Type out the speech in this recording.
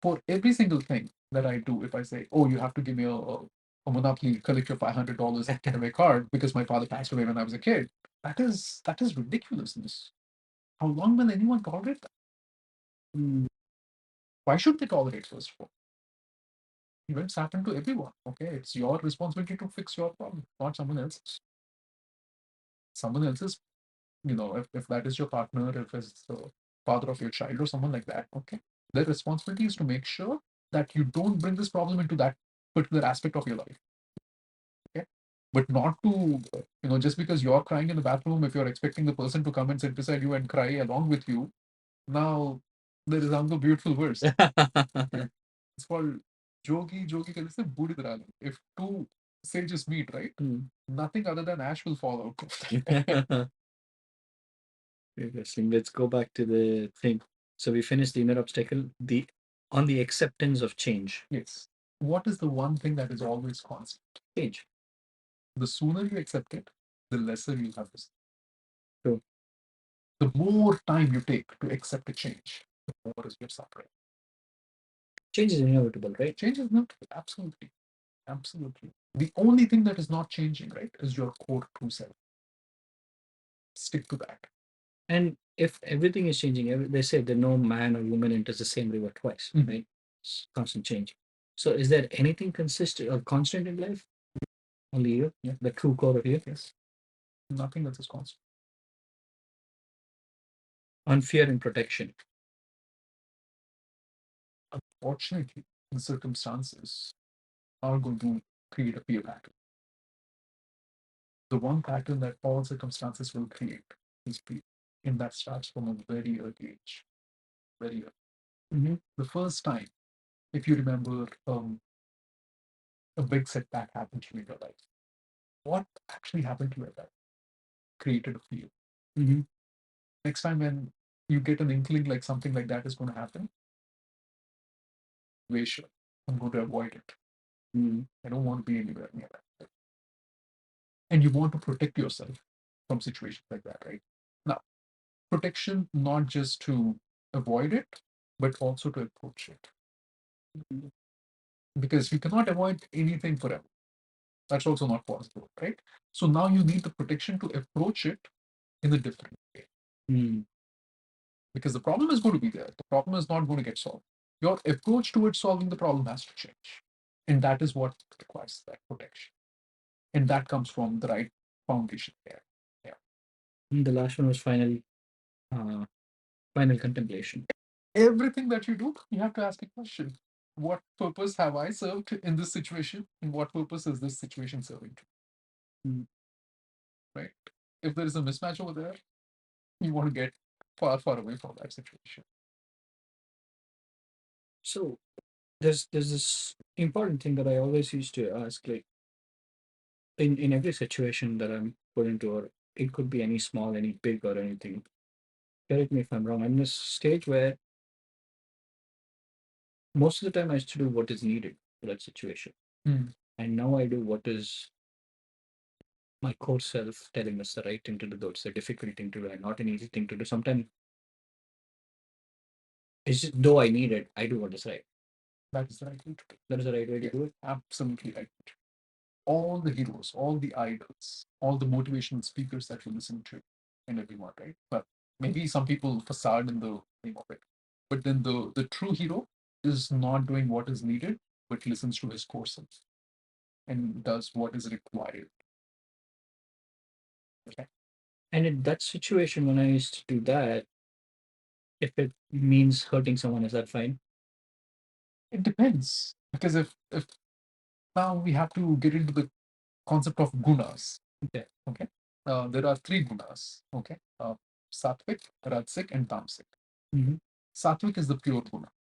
for every single thing that I do, if I say, oh, you have to give me a Monopoly, collect your $500 and get away card because my father passed away when I was a kid, that is ridiculousness. How long will anyone tolerate that? Mm. Why should they tolerate, first of all? Events happen to everyone. Okay, it's your responsibility to fix your problem, not someone else's. Someone else's, if that is your partner, if it's the father of your child or someone like that, okay, their responsibility is to make sure that you don't bring this problem into that particular aspect of your life. Okay, but not to, just because you're crying in the bathroom, if you're expecting the person to come and sit beside you and cry along with you, now there is another beautiful verse. It's called Jogi Jogi Ka Liste Budi Tarana. If two sages meet, right? Mm. Nothing other than ash will fall out of that. Interesting. Let's go back to the thing. So we finished the inner obstacle, the on the acceptance of change. Yes. What is the one thing that is always constant? Change. The sooner you accept it, the lesser you have this. True. The more time you take to accept a change, the more is your suffering. Change is inevitable, right? Change is not absolutely, absolutely. The only thing that is not changing, right, is your core true self. Stick to that. And if everything is changing, they say that no man or woman enters the same river twice, Mhm. right? It's constant change. So is there anything consistent or constant in life? Only you, Yeah. the true core of you. Yes. Nothing else is constant. On fear and protection. Unfortunately, the circumstances are going to create a fear pattern. The one pattern that all circumstances will create is fear. And that starts from a very early age. Very early. Mm-hmm. The first time, if you remember, a big setback happened to you in your life. What actually happened to your life? Created a fear. Mm-hmm. Next time when you get an inkling like something like that is going to happen, very sure. I'm going to avoid it. Mm-hmm. I don't want to be anywhere near that. And you want to protect yourself from situations like that, right? Now, protection not just to avoid it, but also to approach it. Because you cannot avoid anything forever. That's also not possible, right? So now you need the protection to approach it in a different way. Mm-hmm. Because the problem is going to be there. The problem is not going to get solved. Your approach towards solving the problem has to change. And that is what requires that protection. And that comes from the right foundation there. Yeah. The last one was uh, final contemplation. Everything that you do, you have to ask a question. What purpose have I served in this situation? And what purpose is this situation serving to? Mm. Right? If there is a mismatch over there, you want to get far, far away from that situation. So there's this important thing that I always used to ask, like in every situation that I'm put into, or it could be any small, any big, or anything. Correct me if I'm wrong. I'm in this stage where most of the time I used to do what is needed for that situation, Mm. and now I do what is my core self telling us the right thing to do, though it's a difficult thing to do and not an easy thing to do. Sometimes it's just, though I need it, I do what is right. That is the right way to do That is the right way it. to Yeah, do it. absolutely right. All the heroes, all the idols, all the motivational speakers that you listen to, and everyone, right? But maybe some people facade in the name of it. But then the true hero is not doing what is needed, but listens to his core self and does what is required. Okay. And in that situation, when I used to do that, if it means hurting someone, is that fine? It depends. Because if now we have to get into the concept of gunas. Okay. Okay. There are three gunas. Okay. Sattvic, Rajasic, and Tamasic. Mm-hmm. Sattvic is the pure guna.